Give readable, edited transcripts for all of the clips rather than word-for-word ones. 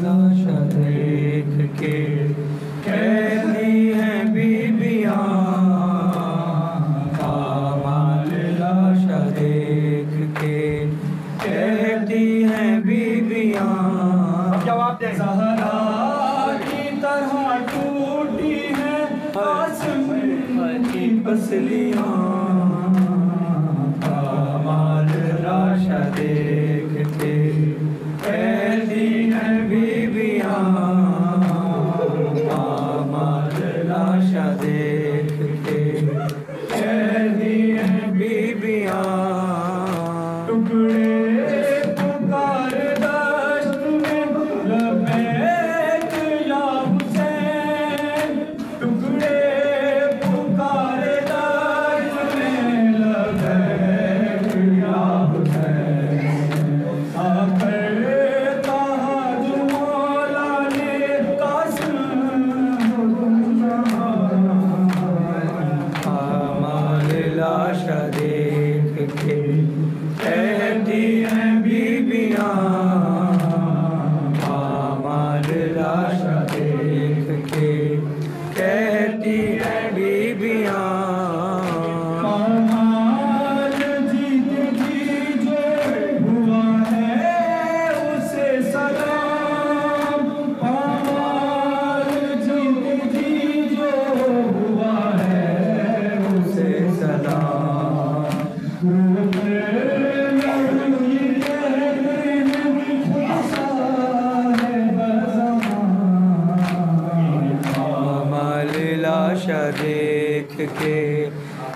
लाशा देख के कहती हैं बीबियां, पामाल लाशा देख के कहती हैं बीबियां। जवाब दे। ज़हरा की तरह टूटी है आसमान की पसलियां, पामाल लाशा देख के कहती हैं बीबियां, पामाल लाशा देख के कहती हैं बीबियां। टुकड़े पुकार दश्त में लबैक या हुसैन, टुकड़े पुकार दश्त में लबैक या हुसैन। आकर कहा जो मौला ने कासिम पामाल लाशा देख के कहती हैं बीबियां, पामाल लाशा देख के कहती हैं बीबियां। पामाल जीत जी जो हुआ है उसे सलाम, पामाल जीत जी जो हुआ है उसे सलाम। पामाल लाशा देख के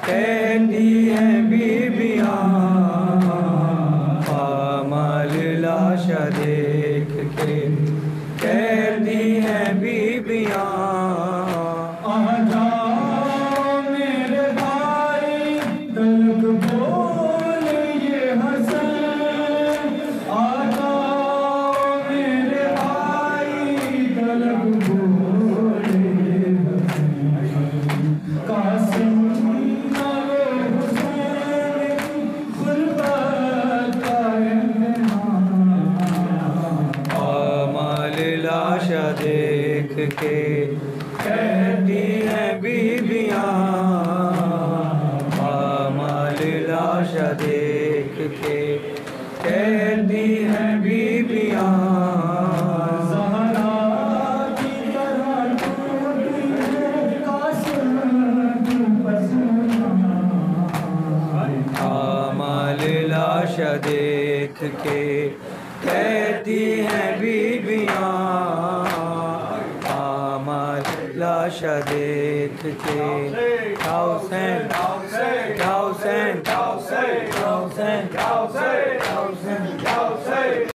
कहती हैं बीबियां, पामाल लाशा देख के कहती हैं बीबियां। आजा मेरे भाई तलक बोल ये हसन, आजा मेरे भाई तलक बोल ये हसन। कासिम नालो हुसैन गुरबत का इम्तिहान, पामाल लाशा देख के कहती हैं बीबियां, पामाल लाशा देख के कहती हैं बीबियां। ज़हरा की तरह टूटी है कासिम की पसलियां, पामाल लाशा देख के कहती हैं बीबियां, पामाल लाशा देख के। हुसैन, हुसैन, हुसैन।